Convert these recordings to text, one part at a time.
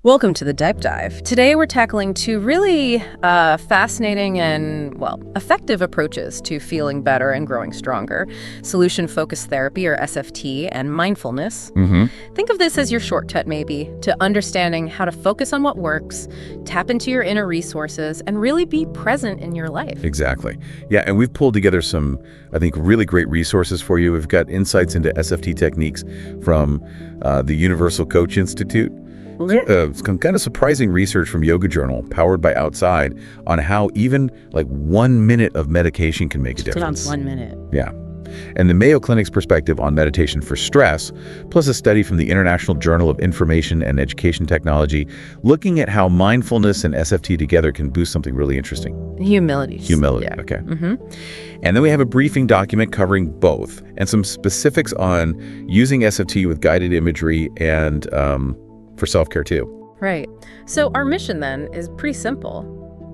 Welcome to the Deep Dive. Today we're tackling two really fascinating and, well, effective approaches to feeling better and growing stronger. Solution-focused therapy, or SFT, and mindfulness. Think of this as your shortcut, maybe, to understanding how to focus on what works, tap into your inner resources, and really be present in your life. Exactly. Yeah, and we've pulled together some, I think, really great resources for you. We've got insights into SFT techniques from the Universal Coach Institute. Some kind of surprising research from Yoga Journal, powered by Outside, on how even like 1 minute of meditation can make a difference. 1 minute. Yeah. And the Mayo Clinic's perspective on meditation for stress, plus a study from the International Journal of Information and Education Technology, looking at how mindfulness and SFT together can boost something really interesting. Humility. Yeah. Okay. And then we have a briefing document covering both, and some specifics on using SFT with guided imagery and for self-care too. Right. So our mission then is pretty simple.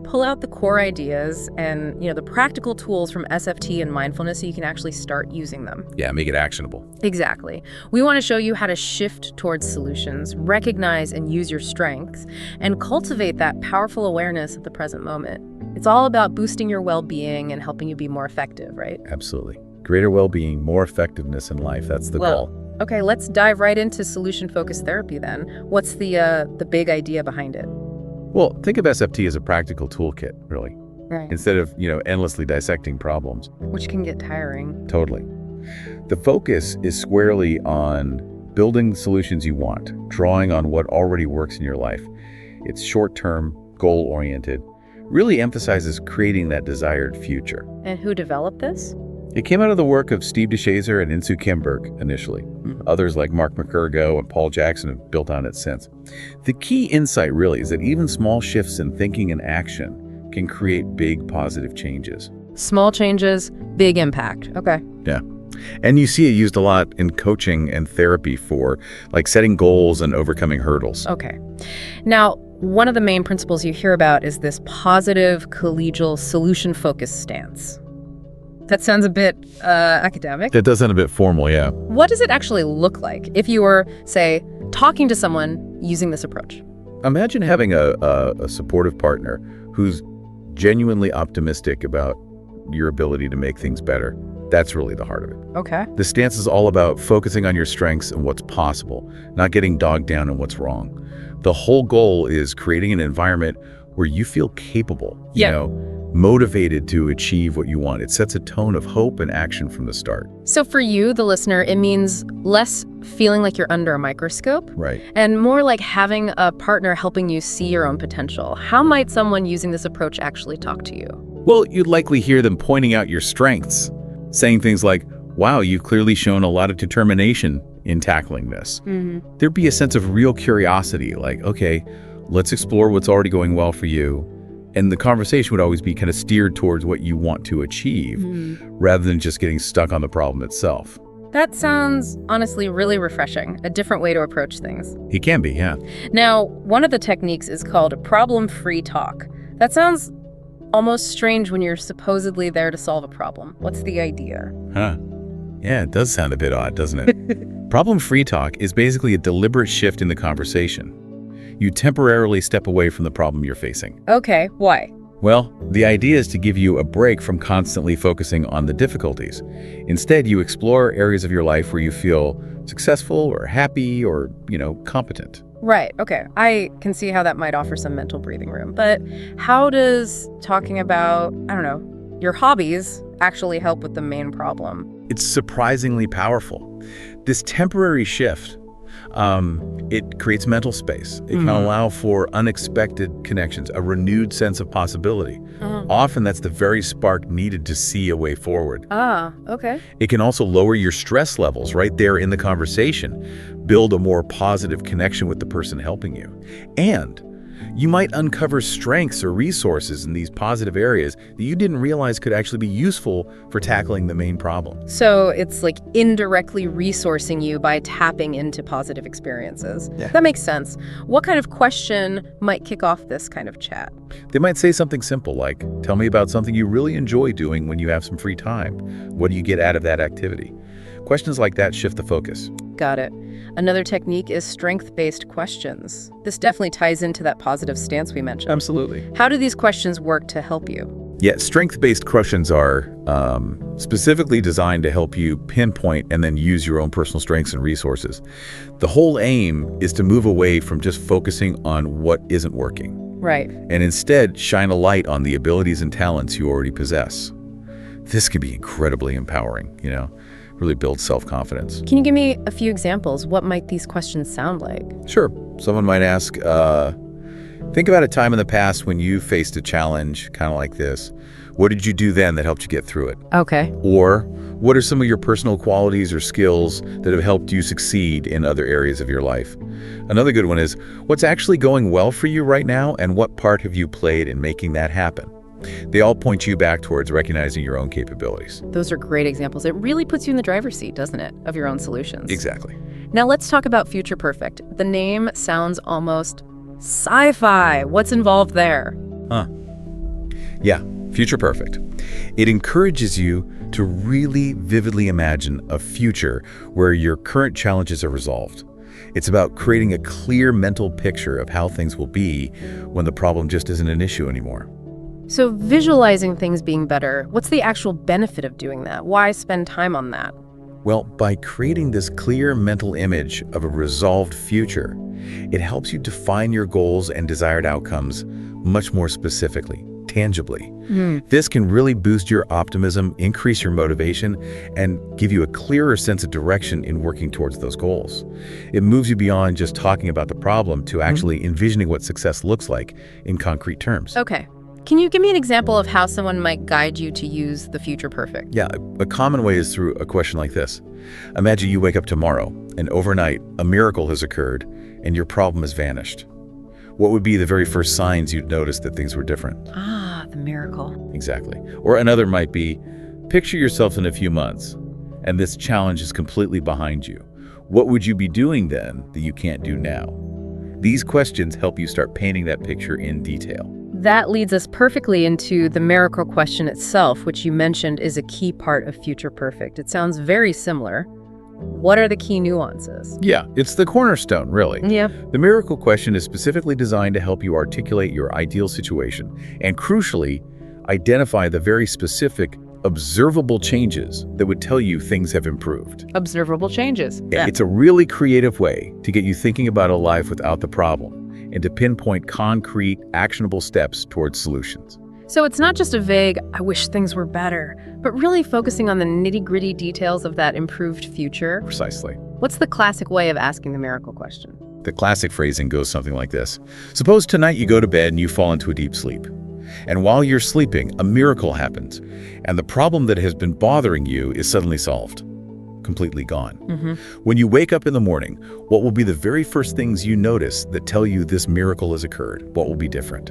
Pull out the core ideas and, the practical tools from SFT and mindfulness so you can actually start using them. Yeah, make it actionable. Exactly. We want to show you how to shift towards solutions, recognize and use your strengths, and cultivate that powerful awareness of the present moment. It's all about boosting your well-being and helping you be more effective, right? Absolutely. Greater well-being, more effectiveness in life. That's the goal. Okay, let's dive right into solution-focused therapy then. What's the big idea behind it? Well, think of SFT as a practical toolkit, really. Right. Instead of, endlessly dissecting problems. Which can get tiring. Totally. The focus is squarely on building solutions you want, drawing on what already works in your life. It's short-term, goal-oriented, really emphasizes creating that desired future. And who developed this? It came out of the work of Steve DeShazer and Insoo Kimberg initially. Others like Mark McCurgo and Paul Jackson have built on it since. The key insight really is that even small shifts in thinking and action can create big positive changes. Small changes, big impact. Okay. Yeah. And you see it used a lot in coaching and therapy for like setting goals and overcoming hurdles. Okay. Now, one of the main principles you hear about is this positive, collegial, solution-focused stance. That sounds a bit academic. That does sound a bit formal, yeah. What does it actually look like if you were, say, talking to someone using this approach? Imagine having a supportive partner who's genuinely optimistic about your ability to make things better. That's really the heart of it. Okay. The stance is all about focusing on your strengths and what's possible, not getting bogged down in what's wrong. The whole goal is creating an environment where you feel capable, motivated to achieve what you want. It sets a tone of hope and action from the start. So for you, the listener, it means less feeling like you're under a microscope. Right. And more like having a partner helping you see your own potential. How might someone using this approach actually talk to you? Well, you'd likely hear them pointing out your strengths, saying things like, wow, you've clearly shown a lot of determination in tackling this. There'd be a sense of real curiosity, like, okay, let's explore what's already going well for you. And the conversation would always be kind of steered towards what you want to achieve, rather than just getting stuck on the problem itself. That sounds, honestly, really refreshing. A different way to approach things. It can be, yeah. Now, one of the techniques is called problem-free talk. That sounds almost strange when you're supposedly there to solve a problem. What's the idea? Yeah, it does sound a bit odd, doesn't it? Problem-free talk is basically a deliberate shift in the conversation. You temporarily step away from the problem you're facing. Okay, why? Well, the idea is to give you a break from constantly focusing on the difficulties. Instead, you explore areas of your life where you feel successful or happy or, competent. Right, okay. I can see how that might offer some mental breathing room. But how does talking about, your hobbies actually help with the main problem? It's surprisingly powerful. This temporary shift, it creates mental space. It can allow for unexpected connections, a renewed sense of possibility. Often that's the very spark needed to see a way forward. Okay. It can also lower your stress levels right there in the conversation, build a more positive connection with the person helping you. And you might uncover strengths or resources in these positive areas that you didn't realize could actually be useful for tackling the main problem. So it's like indirectly resourcing you by tapping into positive experiences. Yeah. That makes sense. What kind of question might kick off this kind of chat? They might say something simple like, tell me about something you really enjoy doing when you have some free time. What do you get out of that activity? Questions like that shift the focus. Got it. Another technique is strength-based questions. This definitely ties into that positive stance we mentioned. Absolutely. How do these questions work to help you? Yeah, strength-based questions are specifically designed to help you pinpoint and then use your own personal strengths and resources. The whole aim is to move away from just focusing on what isn't working. Right. And instead shine a light on the abilities and talents you already possess. This can be incredibly empowering, really builds self-confidence. Can you give me a few examples? What might these questions sound like? Sure. Someone might ask, think about a time in the past when you faced a challenge kind of like this. What did you do then that helped you get through it? Okay. Or what are some of your personal qualities or skills that have helped you succeed in other areas of your life? Another good one is, what's actually going well for you right now and what part have you played in making that happen? They all point you back towards recognizing your own capabilities. Those are great examples. It really puts you in the driver's seat, doesn't it, of your own solutions? Exactly. Now let's talk about Future Perfect. The name sounds almost sci-fi. What's involved there? Yeah, Future Perfect. It encourages you to really vividly imagine a future where your current challenges are resolved. It's about creating a clear mental picture of how things will be when the problem just isn't an issue anymore. So visualizing things being better, what's the actual benefit of doing that? Why spend time on that? Well, by creating this clear mental image of a resolved future, it helps you define your goals and desired outcomes much more specifically, tangibly. This can really boost your optimism, increase your motivation, and give you a clearer sense of direction in working towards those goals. It moves you beyond just talking about the problem to actually envisioning what success looks like in concrete terms. Okay. Can you give me an example of how someone might guide you to use the Future Perfect? Yeah, a common way is through a question like this. Imagine you wake up tomorrow, and overnight, a miracle has occurred, and your problem has vanished. What would be the very first signs you'd notice that things were different? Ah, the miracle. Exactly. Or another might be, picture yourself in a few months, and this challenge is completely behind you. What would you be doing then that you can't do now? These questions help you start painting that picture in detail. That leads us perfectly into the miracle question itself, which you mentioned is a key part of Future Perfect. It sounds very similar. What are the key nuances? Yeah, it's the cornerstone, really. Yeah. The miracle question is specifically designed to help you articulate your ideal situation and, crucially, identify the very specific, observable changes that would tell you things have improved. Observable changes. It's a really creative way to get you thinking about a life without the problem and to pinpoint concrete, actionable steps towards solutions. So it's not just a vague, I wish things were better, but really focusing on the nitty-gritty details of that improved future. Precisely. What's the classic way of asking the miracle question? The classic phrasing goes something like this. Suppose tonight you go to bed and you fall into a deep sleep. And while you're sleeping, a miracle happens, and the problem that has been bothering you is suddenly solved. Completely gone. When you wake up in the morning, what will be the very first things you notice that tell you this miracle has occurred? What will be different?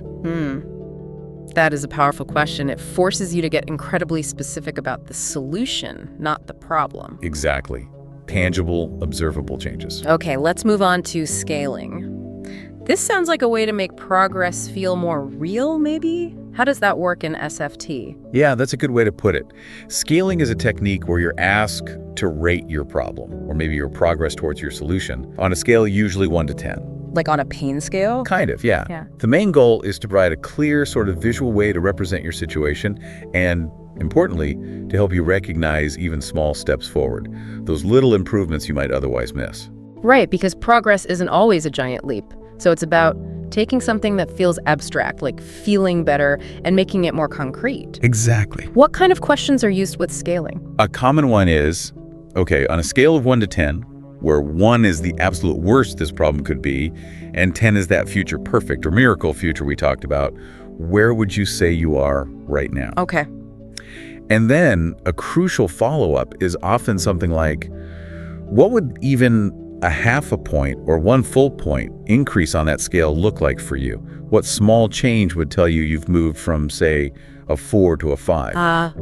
That is a powerful question. It forces you to get incredibly specific about the solution, not the problem. Exactly. Tangible, observable changes. Okay, let's move on to scaling. This sounds like a way to make progress feel more real, maybe? How does that work in SFT? Yeah, that's a good way to put it. Scaling is a technique where you're asked to rate your problem, or maybe your progress towards your solution, on a scale usually 1 to 10. Like on a pain scale? Kind of, yeah. The main goal is to provide a clear sort of visual way to represent your situation and, importantly, to help you recognize even small steps forward, those little improvements you might otherwise miss. Right, because progress isn't always a giant leap. So it's about taking something that feels abstract, like feeling better, and making it more concrete. Exactly. What kind of questions are used with scaling? A common one is, okay, on a scale of 1 to 10, where 1 is the absolute worst this problem could be, and 10 is that future perfect or miracle future we talked about, where would you say you are right now? Okay. And then a crucial follow-up is often something like, what would even a half a point or 1 full point increase on that scale look like for you? What small change would tell you you've moved from, say, a 4 to a 5?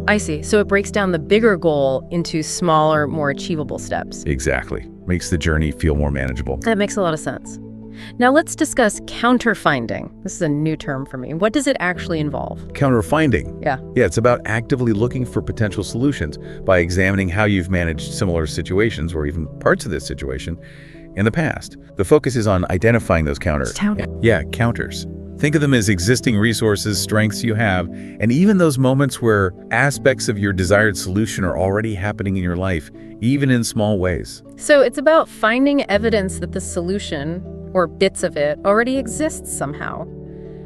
I see. So it breaks down the bigger goal into smaller, more achievable steps. Exactly. Makes the journey feel more manageable. That makes a lot of sense. Now let's discuss counterfinding. This is a new term for me. What does it actually involve? Counterfinding. Yeah. Yeah, it's about actively looking for potential solutions by examining how you've managed similar situations or even parts of this situation in the past. The focus is on identifying those counters. Yeah, counters. Think of them as existing resources, strengths you have, and even those moments where aspects of your desired solution are already happening in your life, even in small ways. So it's about finding evidence that the solution, or bits of it, already exists somehow.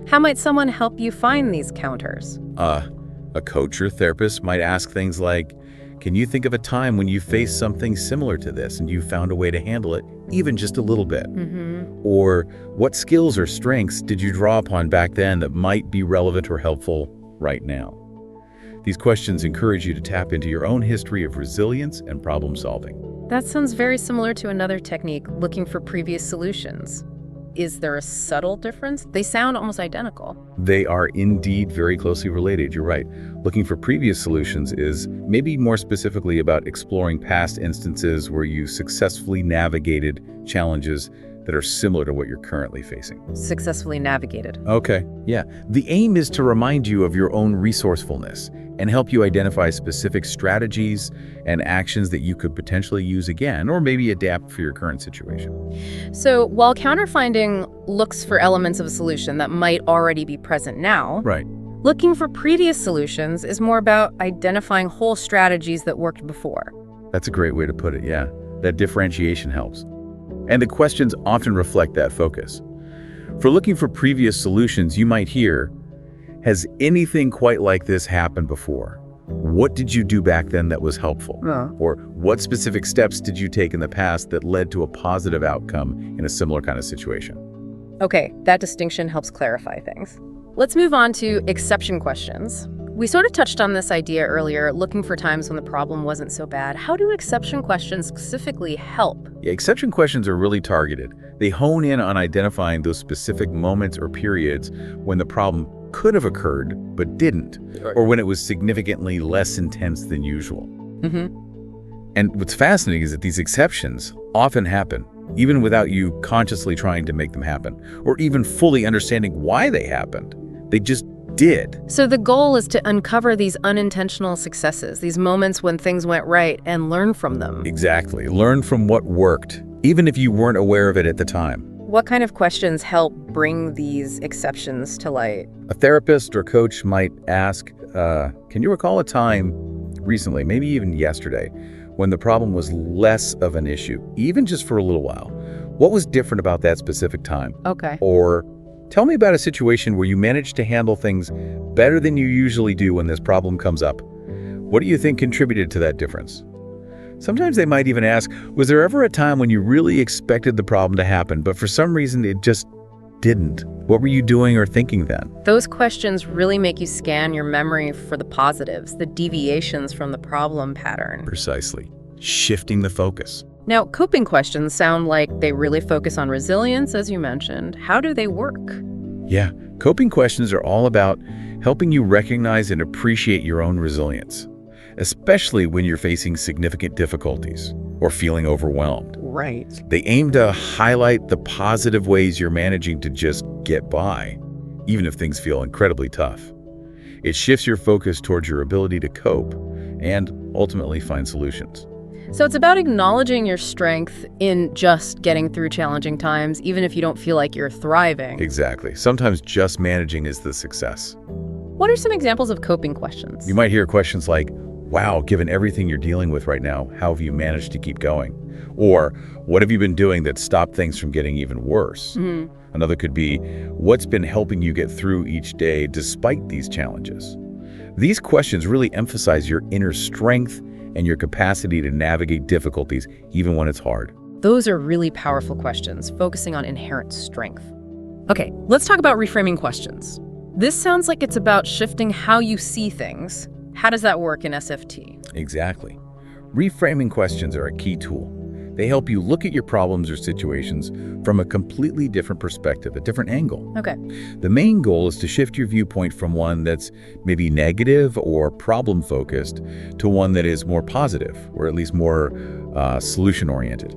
How might someone help you find these counters? A coach or therapist might ask things like, can you think of a time when you faced something similar to this and you found a way to handle it, even just a little bit? Or what skills or strengths did you draw upon back then that might be relevant or helpful right now? These questions encourage you to tap into your own history of resilience and problem solving. That sounds very similar to another technique, looking for previous solutions. Is there a subtle difference? They sound almost identical. They are indeed very closely related, you're right. Looking for previous solutions is maybe more specifically about exploring past instances where you successfully navigated challenges that are similar to what you're currently facing. Successfully navigated. Okay, yeah. The aim is to remind you of your own resourcefulness and help you identify specific strategies and actions that you could potentially use again or maybe adapt for your current situation. So while counterfinding looks for elements of a solution that might already be present now, Right. looking for previous solutions is more about identifying whole strategies that worked before. That's a great way to put it, yeah. That differentiation helps. And the questions often reflect that focus. For looking for previous solutions, you might hear, has anything quite like this happened before? What did you do back then that was helpful? Or what specific steps did you take in the past that led to a positive outcome in a similar kind of situation? Okay, that distinction helps clarify things. Let's move on to exception questions. We sort of touched on this idea earlier, looking for times when the problem wasn't so bad. How do exception questions specifically help? Yeah, exception questions are really targeted. They hone in on identifying those specific moments or periods when the problem could have occurred but didn't, or when it was significantly less intense than usual. And what's fascinating is that these exceptions often happen, even without you consciously trying to make them happen, or even fully understanding why they happened. They just did. So the goal is to uncover these unintentional successes, these moments when things went right, and learn from them. Exactly. Learn from what worked, even if you weren't aware of it at the time. What kind of questions help bring these exceptions to light? A therapist or coach might ask, can you recall a time recently, maybe even yesterday, when the problem was less of an issue, even just for a little while? What was different about that specific time? Okay. Or tell me about a situation where you managed to handle things better than you usually do when this problem comes up. What do you think contributed to that difference? Sometimes they might even ask, was there ever a time when you really expected the problem to happen, but for some reason it just didn't? What were you doing or thinking then? Those questions really make you scan your memory for the positives, the deviations from the problem pattern. Precisely. Shifting the focus. Now, coping questions sound like they really focus on resilience, as you mentioned. How do they work? Yeah, coping questions are all about helping you recognize and appreciate your own resilience, especially when you're facing significant difficulties or feeling overwhelmed. Right. They aim to highlight the positive ways you're managing to just get by, even if things feel incredibly tough. It shifts your focus towards your ability to cope and ultimately find solutions. So it's about acknowledging your strength in just getting through challenging times, even if you don't feel like you're thriving. Exactly. Sometimes just managing is the success. What are some examples of coping questions? You might hear questions like, wow, given everything you're dealing with right now, how have you managed to keep going? Or what have you been doing that stopped things from getting even worse? Another could be, what's been helping you get through each day despite these challenges? These questions really emphasize your inner strength and your capacity to navigate difficulties even when it's hard. Those are really powerful questions, focusing on inherent strength. Okay, let's talk about reframing questions. This sounds like it's about shifting how you see things. How does that work in SFT? Exactly. Reframing questions are a key tool. They help you look at your problems or situations from a completely different perspective, a different angle. Okay. The main goal is to shift your viewpoint from one that's maybe negative or problem-focused to one that is more positive, or at least more solution-oriented.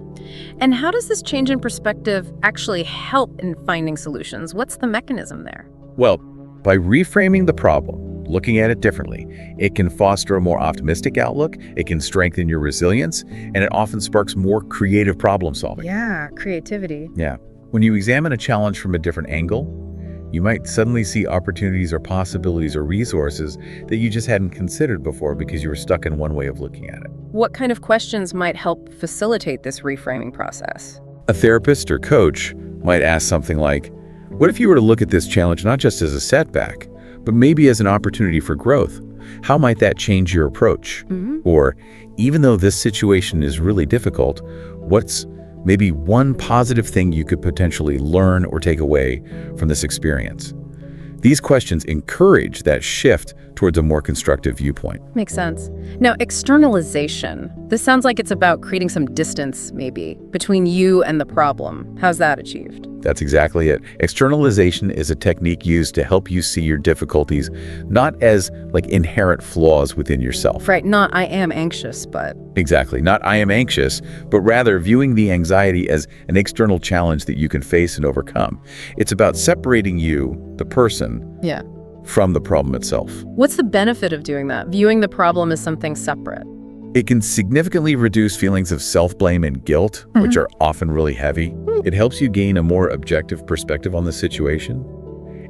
And how does this change in perspective actually help in finding solutions? What's the mechanism there? Well, by reframing the problem, looking at it differently, it can foster a more optimistic outlook, it can strengthen your resilience, and it often sparks more creative problem solving. Yeah, creativity. Yeah. When you examine a challenge from a different angle, you might suddenly see opportunities or possibilities or resources that you just hadn't considered before because you were stuck in one way of looking at it. What kind of questions might help facilitate this reframing process? A therapist or coach might ask something like, what if you were to look at this challenge not just as a setback, but maybe as an opportunity for growth? How might that change your approach? Or, even though this situation is really difficult, what's maybe one positive thing you could potentially learn or take away from this experience? These questions encourage that shift towards a more constructive viewpoint. Makes sense. Now, externalization. This sounds like it's about creating some distance, maybe, between you and the problem. How's that achieved? That's exactly it. Externalization is a technique used to help you see your difficulties not as like inherent flaws within yourself. Right, not I am anxious, but... Exactly. Not I am anxious, but rather viewing the anxiety as an external challenge that you can face and overcome. It's about separating you, the person, Yeah. from the problem itself. What's the benefit of doing that? Viewing the problem as something separate? It can significantly reduce feelings of self-blame and guilt, which are often really heavy. It helps you gain a more objective perspective on the situation.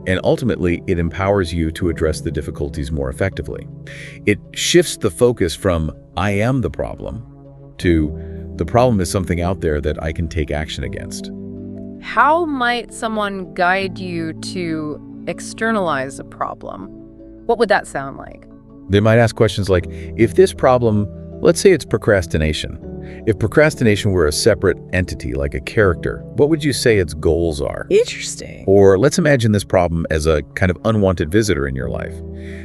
And ultimately, it empowers you to address the difficulties more effectively. It shifts the focus from I am the problem to the problem is something out there that I can take action against. How might someone guide you to externalize a problem? What would that sound like? They might ask questions like, if this problem, let's say it's procrastination. If procrastination were a separate entity, like a character, what would you say its goals are? Interesting. Or let's imagine this problem as a kind of unwanted visitor in your life.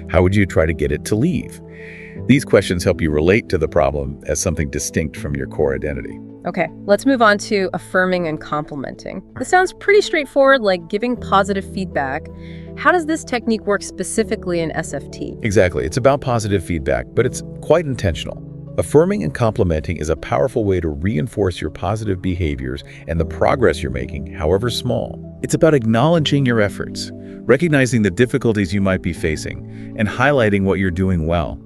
How would you try to get it to leave? These questions help you relate to the problem as something distinct from your core identity. Okay, let's move on to affirming and complimenting. This sounds pretty straightforward, like giving positive feedback. How does this technique work specifically in SFT? Exactly. It's about positive feedback, but it's quite intentional. Affirming and complimenting is a powerful way to reinforce your positive behaviors and the progress you're making, however small. It's about acknowledging your efforts, recognizing the difficulties you might be facing, and highlighting what you're doing well.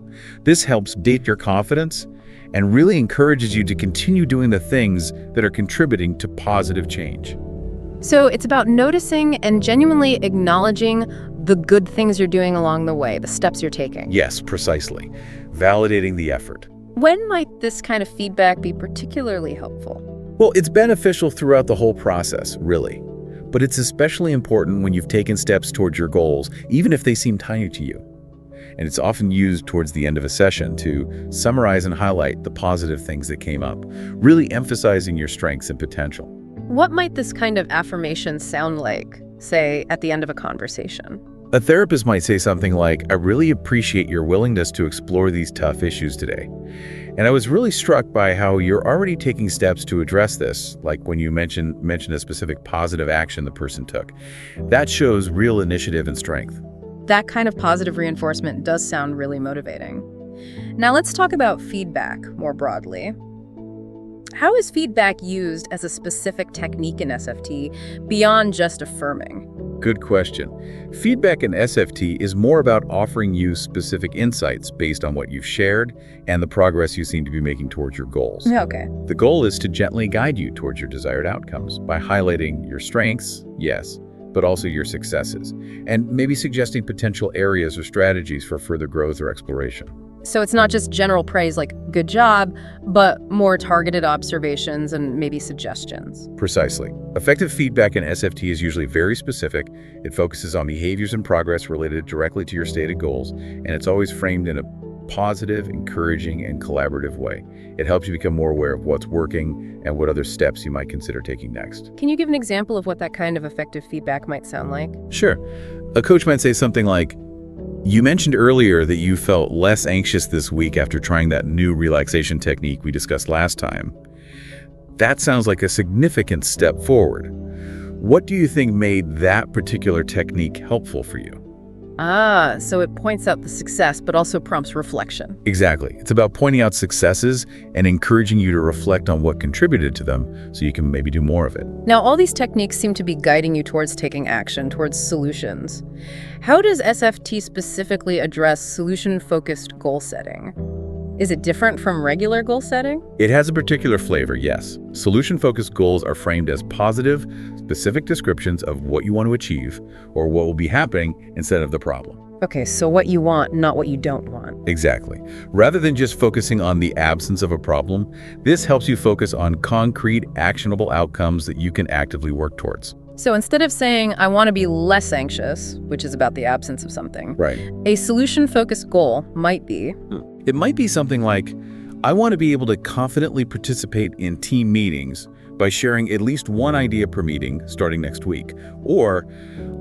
This helps date your confidence and really encourages you to continue doing the things that are contributing to positive change. So it's about noticing and genuinely acknowledging the good things you're doing along the way, the steps you're taking. Yes, precisely. Validating the effort. When might this kind of feedback be particularly helpful? Well, it's beneficial throughout the whole process, really. But it's especially important when you've taken steps towards your goals, even if they seem tiny to you. And it's often used towards the end of a session to summarize and highlight the positive things that came up, really emphasizing your strengths and potential. What might this kind of affirmation sound like, say, at the end of a conversation? A therapist might say something like, I really appreciate your willingness to explore these tough issues today. And I was really struck by how you're already taking steps to address this, like when you mentioned a specific positive action the person took. That shows real initiative and strength. That kind of positive reinforcement does sound really motivating. Now let's talk about feedback more broadly. How is feedback used as a specific technique in SFT beyond just affirming? Good question. Feedback in SFT is more about offering you specific insights based on what you've shared and the progress you seem to be making towards your goals. Okay. The goal is to gently guide you towards your desired outcomes by highlighting your strengths, yes, but also your successes, and maybe suggesting potential areas or strategies for further growth or exploration. So it's not just general praise like, good job, but more targeted observations and maybe suggestions. Precisely. Effective feedback in SFT is usually very specific. It focuses on behaviors and progress related directly to your stated goals, and it's always framed in a positive, encouraging, and collaborative way. It helps you become more aware of what's working and what other steps you might consider taking next. Can you give an example of what that kind of effective feedback might sound like? Sure. A coach might say something like, you mentioned earlier that you felt less anxious this week after trying that new relaxation technique we discussed last time. That sounds like a significant step forward. What do you think made that particular technique helpful for you? So it points out the success, but also prompts reflection. Exactly. It's about pointing out successes and encouraging you to reflect on what contributed to them so you can maybe do more of it. Now, all these techniques seem to be guiding you towards taking action, towards solutions. How does SFT specifically address solution-focused goal setting? Is it different from regular goal setting? It has a particular flavor, yes. Solution-focused goals are framed as positive, specific descriptions of what you want to achieve or what will be happening instead of the problem. Okay, so what you want, not what you don't want. Exactly. Rather than just focusing on the absence of a problem, this helps you focus on concrete, actionable outcomes that you can actively work towards. So instead of saying, I want to be less anxious, which is about the absence of something, Right. a solution-focused goal might be, It might be something like, I want to be able to confidently participate in team meetings by sharing at least one idea per meeting starting next week. Or,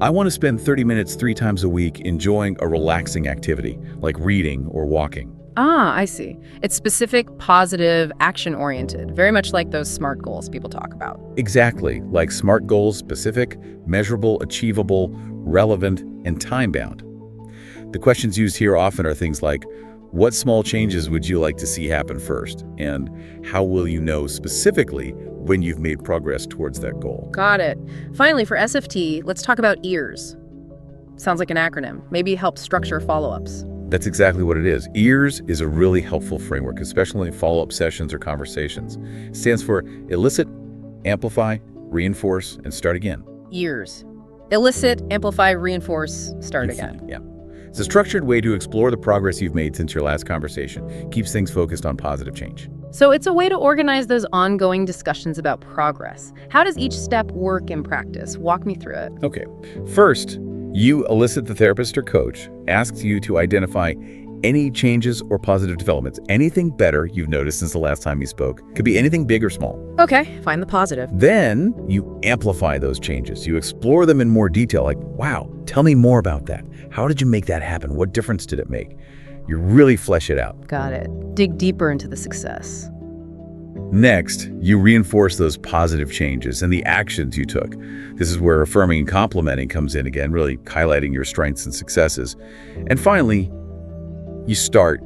I want to spend 30 minutes 3 times a week enjoying a relaxing activity, like reading or walking. I see. It's specific, positive, action-oriented, very much like those SMART goals people talk about. Exactly, like SMART goals: specific, measurable, achievable, relevant, and time-bound. The questions used here often are things like, what small changes would you like to see happen first? And how will you know specifically when you've made progress towards that goal? Got it. Finally, for SFT, let's talk about EARS. Sounds like an acronym. Maybe help structure follow-ups. That's exactly what it is. EARS is a really helpful framework, especially in follow-up sessions or conversations. It stands for elicit, amplify, reinforce, and start again. EARS. Elicit, amplify, reinforce, start again. Yeah. It's a structured way to explore the progress you've made since your last conversation. Keeps things focused on positive change. So it's a way to organize those ongoing discussions about progress. How does each step work in practice? Walk me through it. Okay. First, you elicit the therapist or coach, asks you to identify any changes or positive developments, anything better you've noticed since the last time you spoke. Could be anything big or small. Okay, find the positive. Then you amplify those changes. You explore them in more detail, like, wow, tell me more about that. How did you make that happen? What difference did it make? You really flesh it out. Got it. Dig deeper into the success. Next, you reinforce those positive changes and the actions you took. This is where affirming and complimenting comes in again, really highlighting your strengths and successes. And finally, you start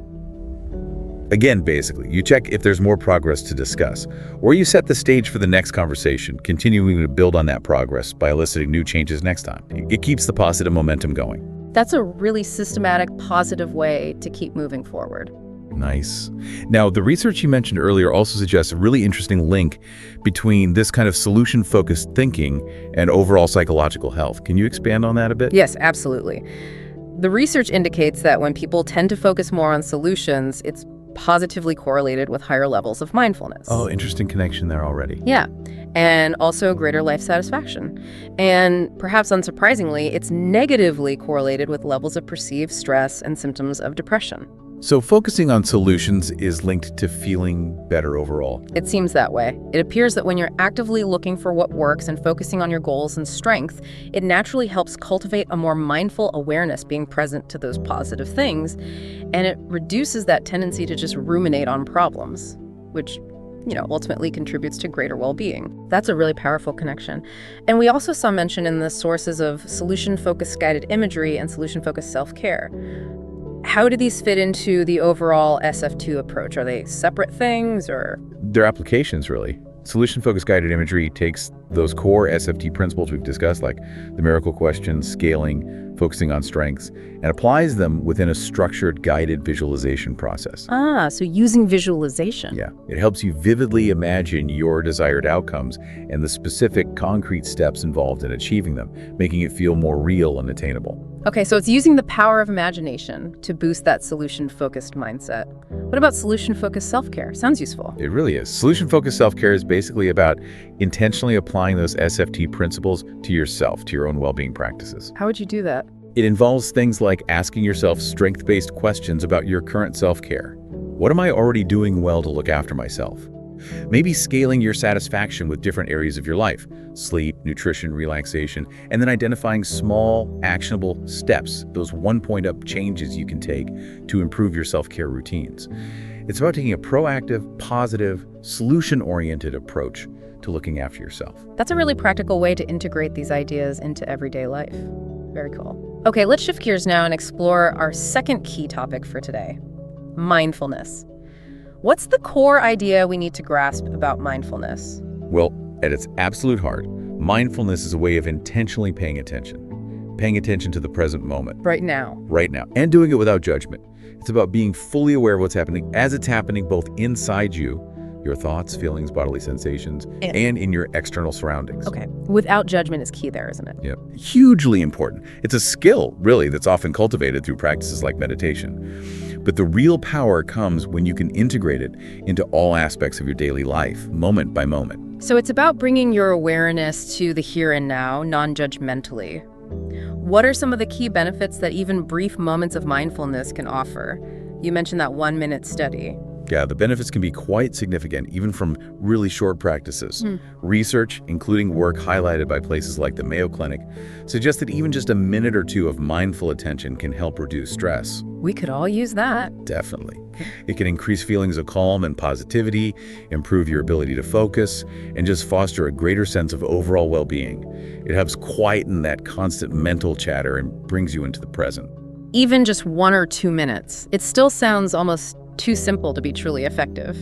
again, basically. You check if there's more progress to discuss, or you set the stage for the next conversation, continuing to build on that progress by eliciting new changes next time. It keeps the positive momentum going. That's a really systematic, positive way to keep moving forward. Nice. Now, the research you mentioned earlier also suggests a really interesting link between this kind of solution-focused thinking and overall psychological health. Can you expand on that a bit? Yes, absolutely. The research indicates that when people tend to focus more on solutions, it's positively correlated with higher levels of mindfulness. Oh, interesting connection there already. Yeah, and also greater life satisfaction. And perhaps unsurprisingly, it's negatively correlated with levels of perceived stress and symptoms of depression. So focusing on solutions is linked to feeling better overall. It seems that way. It appears that when you're actively looking for what works and focusing on your goals and strength, it naturally helps cultivate a more mindful awareness, being present to those positive things, and it reduces that tendency to just ruminate on problems, which ultimately contributes to greater well-being. That's a really powerful connection. And we also saw mention in the sources of solution-focused guided imagery and solution-focused self-care. How do these fit into the overall SF2 approach? Are they separate things or? They're applications, really. Solution-focused guided imagery takes those core SFT principles we've discussed, like the miracle questions, scaling, focusing on strengths, and applies them within a structured, guided visualization process. So using visualization. Yeah, it helps you vividly imagine your desired outcomes and the specific concrete steps involved in achieving them, making it feel more real and attainable. Okay, so it's using the power of imagination to boost that solution-focused mindset. What about solution-focused self-care? Sounds useful. It really is. Solution-focused self-care is basically about intentionally applying those SFT principles to yourself, to your own well-being practices. How would you do that? It involves things like asking yourself strength-based questions about your current self-care. What am I already doing well to look after myself? Maybe scaling your satisfaction with different areas of your life, sleep, nutrition, relaxation, and then identifying small, actionable steps, those one-point-up changes you can take to improve your self-care routines. It's about taking a proactive, positive, solution-oriented approach to looking after yourself. That's a really practical way to integrate these ideas into everyday life. Very cool. Okay, let's shift gears now and explore our second key topic for today, mindfulness. What's the core idea we need to grasp about mindfulness? Well, at its absolute heart, mindfulness is a way of intentionally paying attention to the present moment. Right now. Right now, and doing it without judgment. It's about being fully aware of what's happening as it's happening both inside you, your thoughts, feelings, bodily sensations, and in your external surroundings. Okay, without judgment is key there, isn't it? Yep. Hugely important. It's a skill, really, that's often cultivated through practices like meditation. But the real power comes when you can integrate it into all aspects of your daily life, moment by moment. So it's about bringing your awareness to the here and now, non-judgmentally. What are some of the key benefits that even brief moments of mindfulness can offer? You mentioned that 1-minute study. Yeah, the benefits can be quite significant, even from really short practices. Research, including work highlighted by places like the Mayo Clinic, suggests that even just a minute or two of mindful attention can help reduce stress. We could all use that. Definitely. It can increase feelings of calm and positivity, improve your ability to focus, and just foster a greater sense of overall well-being. It helps quieten that constant mental chatter and brings you into the present. Even just 1 or 2 minutes, it still sounds almost too simple to be truly effective.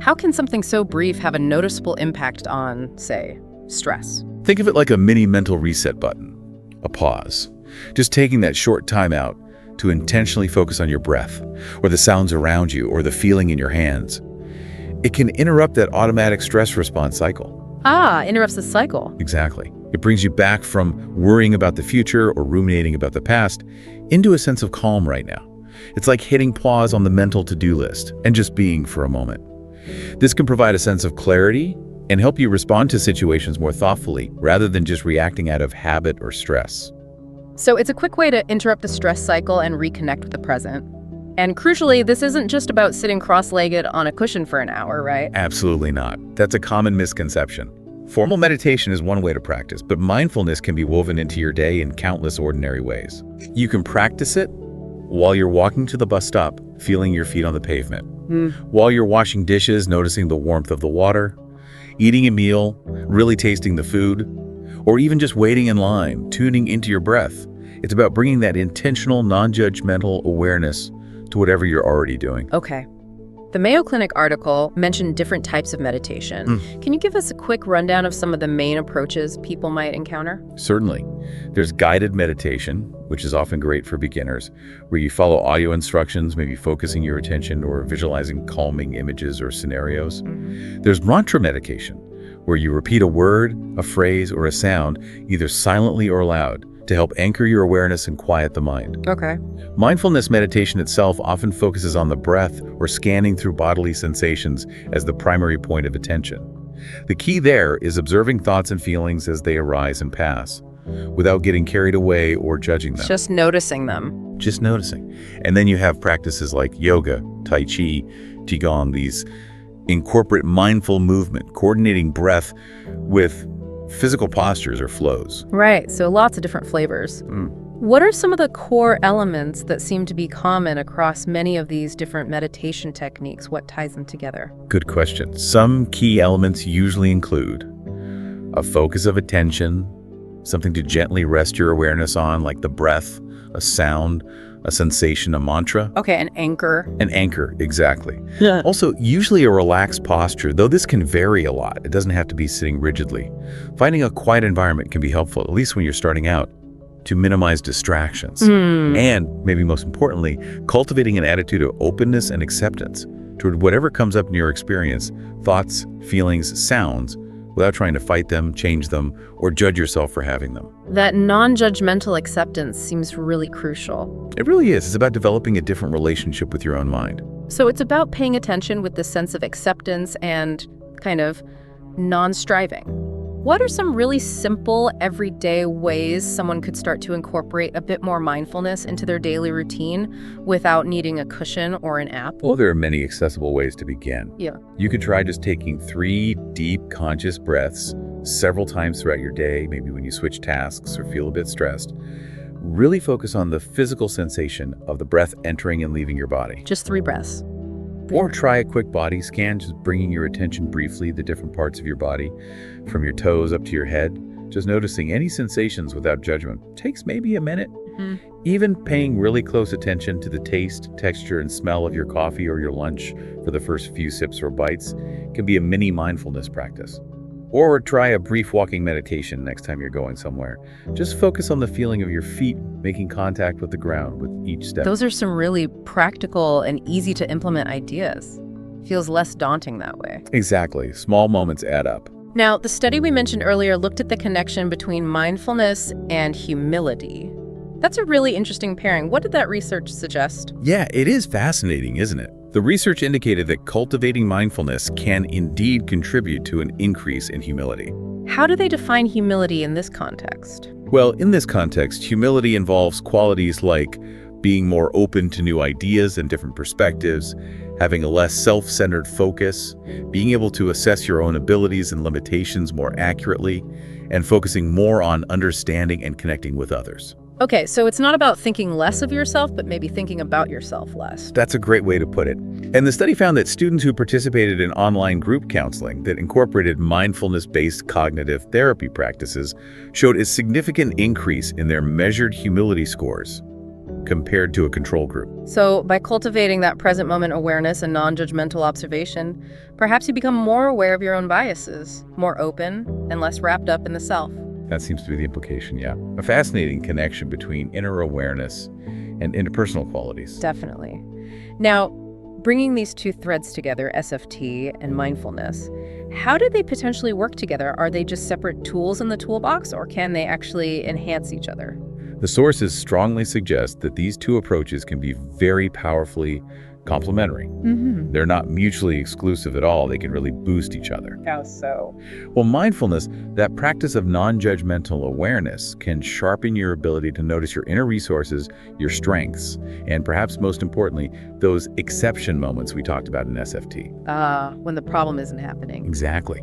How can something so brief have a noticeable impact on, say, stress? Think of it like a mini mental reset button, a pause. Just taking that short time out to intentionally focus on your breath, or the sounds around you, or the feeling in your hands. It can interrupt that automatic stress response cycle. Interrupts the cycle. Exactly. It brings you back from worrying about the future or ruminating about the past into a sense of calm right now. It's like hitting pause on the mental to-do list and just being for a moment. This can provide a sense of clarity and help you respond to situations more thoughtfully rather than just reacting out of habit or stress. So it's a quick way to interrupt the stress cycle and reconnect with the present. And crucially, this isn't just about sitting cross-legged on a cushion for an hour, right? Absolutely not. That's a common misconception. Formal meditation is one way to practice, but mindfulness can be woven into your day in countless ordinary ways. You can practice it while you're walking to the bus stop, feeling your feet on the pavement. While you're washing dishes, noticing the warmth of the water. Eating a meal, really tasting the food. Or even just waiting in line, tuning into your breath. It's about bringing that intentional, non-judgmental awareness to whatever you're already doing. Okay. The Mayo Clinic article mentioned different types of meditation. Can you give us a quick rundown of some of the main approaches people might encounter? Certainly. There's guided meditation, which is often great for beginners, where you follow audio instructions, maybe focusing your attention or visualizing calming images or scenarios. There's mantra meditation, where you repeat a word, a phrase, or a sound, either silently or loud, to help anchor your awareness and quiet the mind. Okay. Mindfulness meditation itself often focuses on the breath or scanning through bodily sensations as the primary point of attention. The key there is observing thoughts and feelings as they arise and pass, without getting carried away or judging them. Just noticing them. Just noticing. And then you have practices like yoga, tai chi, qigong. These incorporate mindful movement, coordinating breath with physical postures or flows. Right, so lots of different flavors. What are some of the core elements that seem to be common across many of these different meditation techniques? What ties them together? Good question. Some key elements usually include a focus of attention, something to gently rest your awareness on, like the breath, a sound, a sensation, a mantra. Okay, an anchor. An anchor, exactly. Yeah. Also, usually a relaxed posture, though this can vary a lot. It doesn't have to be sitting rigidly. Finding a quiet environment can be helpful, at least when you're starting out, to minimize distractions. And, maybe most importantly, cultivating an attitude of openness and acceptance toward whatever comes up in your experience, thoughts, feelings, sounds, without trying to fight them, change them, or judge yourself for having them. That non-judgmental acceptance seems really crucial. It really is. It's about developing a different relationship with your own mind. So it's about paying attention with this sense of acceptance and kind of non-striving. What are some really simple, everyday ways someone could start to incorporate a bit more mindfulness into their daily routine without needing a cushion or an app? Well, there are many accessible ways to begin. Yeah. You could try just taking 3 deep, conscious breaths several times throughout your day, maybe when you switch tasks or feel a bit stressed. Really focus on the physical sensation of the breath entering and leaving your body. Just 3 breaths. Or try a quick body scan, just bringing your attention briefly to the different parts of your body, from your toes up to your head. Just noticing any sensations without judgment. Takes maybe a minute. Even paying really close attention to the taste, texture, and smell of your coffee or your lunch for the first few sips or bites can be a mini mindfulness practice. Or try a brief walking meditation next time you're going somewhere. Just focus on the feeling of your feet making contact with the ground with each step. Those are some really practical and easy to implement ideas. Feels less daunting that way. Exactly. Small moments add up. Now, the study we mentioned earlier looked at the connection between mindfulness and humility. That's a really interesting pairing. What did that research suggest? Yeah, it is fascinating, isn't it? The research indicated that cultivating mindfulness can indeed contribute to an increase in humility. How do they define humility in this context? Well, in this context, humility involves qualities like being more open to new ideas and different perspectives, having a less self-centered focus, being able to assess your own abilities and limitations more accurately, and focusing more on understanding and connecting with others. Okay, so it's not about thinking less of yourself, but maybe thinking about yourself less. That's a great way to put it. And the study found that students who participated in online group counseling that incorporated mindfulness-based cognitive therapy practices showed a significant increase in their measured humility scores compared to a control group. So by cultivating that present moment awareness and non-judgmental observation, perhaps you become more aware of your own biases, more open, and less wrapped up in the self. That seems to be the implication, yeah. A fascinating connection between inner awareness and interpersonal qualities. Definitely. Now, bringing these two threads together, SFT and mindfulness, how do they potentially work together? Are they just separate tools in the toolbox, or can they actually enhance each other? The sources strongly suggest that these two approaches can be very powerfully complementary. They're not mutually exclusive at all. They can really boost each other. How so? Well, mindfulness, that practice of non-judgmental awareness, can sharpen your ability to notice your inner resources, your strengths, and perhaps most importantly, those exception moments we talked about in SFT. When the problem isn't happening. Exactly.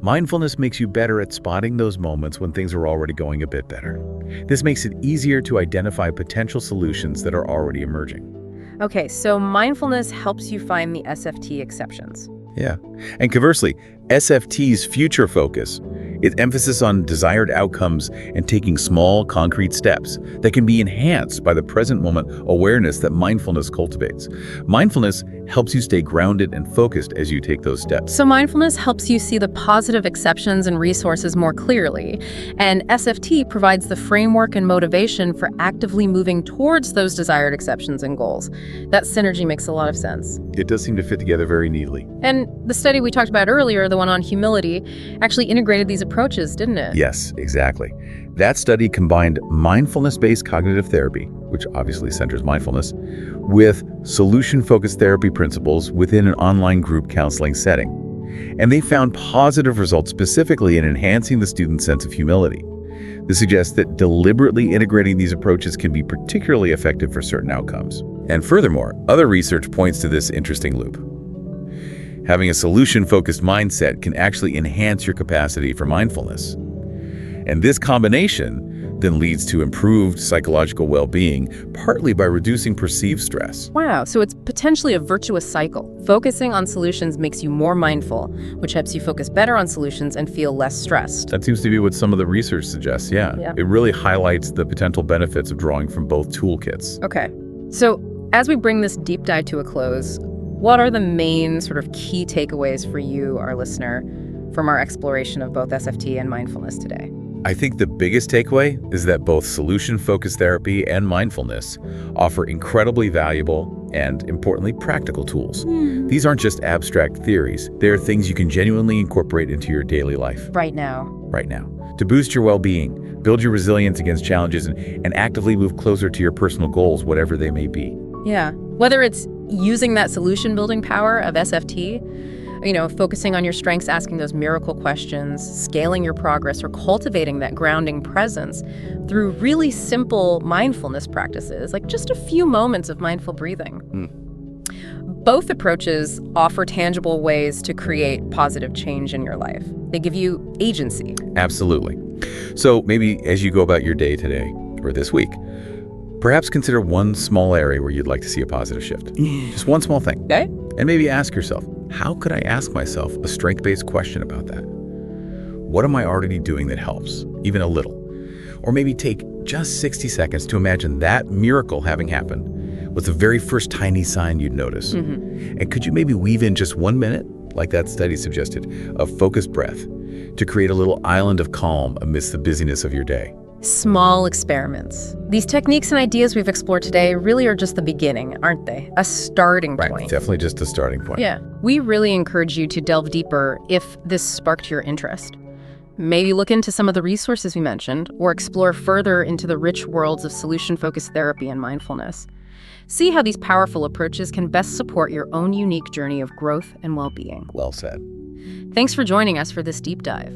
Mindfulness makes you better at spotting those moments when things are already going a bit better. This makes it easier to identify potential solutions that are already emerging. Okay, so mindfulness helps you find the SFT exceptions. Yeah. And conversely, SFT's future focus is emphasis on desired outcomes and taking small, concrete steps that can be enhanced by the present moment awareness that mindfulness cultivates. Mindfulness helps you stay grounded and focused as you take those steps. So mindfulness helps you see the positive exceptions and resources more clearly, and SFT provides the framework and motivation for actively moving towards those desired exceptions and goals. That synergy makes a lot of sense. It does seem to fit together very neatly. And the study we talked about earlier, the one on humility, actually integrated these approaches, didn't it? Yes, exactly. That study combined mindfulness-based cognitive therapy, which obviously centers mindfulness, with solution-focused therapy principles within an online group counseling setting. And they found positive results specifically in enhancing the student's sense of humility. This suggests that deliberately integrating these approaches can be particularly effective for certain outcomes. And furthermore, other research points to this interesting loop. Having a solution-focused mindset can actually enhance your capacity for mindfulness. And this combination then leads to improved psychological well-being, partly by reducing perceived stress. Wow, so it's potentially a virtuous cycle. Focusing on solutions makes you more mindful, which helps you focus better on solutions and feel less stressed. That seems to be what some of the research suggests, yeah. It really highlights the potential benefits of drawing from both toolkits. Okay, so as we bring this deep dive to a close, what are the main sort of key takeaways for you, our listener, from our exploration of both SFT and mindfulness today? I think the biggest takeaway is that both solution-focused therapy and mindfulness offer incredibly valuable and, importantly, practical tools. These aren't just abstract theories. They're things you can genuinely incorporate into your daily life. Right now. To boost your well-being, build your resilience against challenges, and actively move closer to your personal goals, whatever they may be. Yeah. Whether it's using that solution-building power of SFT, focusing on your strengths, asking those miracle questions, scaling your progress, or cultivating that grounding presence through really simple mindfulness practices, like just a few moments of mindful breathing. Both approaches offer tangible ways to create positive change in your life. They give you agency. Absolutely. So maybe as you go about your day today or this week, Perhaps consider one small area where you'd like to see a positive shift. Just one small thing. Okay. And maybe ask yourself, how could I ask myself a strength-based question about that? What am I already doing that helps, even a little? Or maybe take just 60 seconds to imagine that miracle having happened was the very first tiny sign you'd notice. And could you maybe weave in just 1 minute, like that study suggested, of focused breath to create a little island of calm amidst the busyness of your day? Small experiments. These techniques and ideas we've explored today really are just the beginning, aren't they? A starting point. Right, definitely just a starting point. Yeah. We really encourage you to delve deeper if this sparked your interest. Maybe look into some of the resources we mentioned, or explore further into the rich worlds of solution-focused therapy and mindfulness. See how these powerful approaches can best support your own unique journey of growth and well-being. Well said. Thanks for joining us for this deep dive.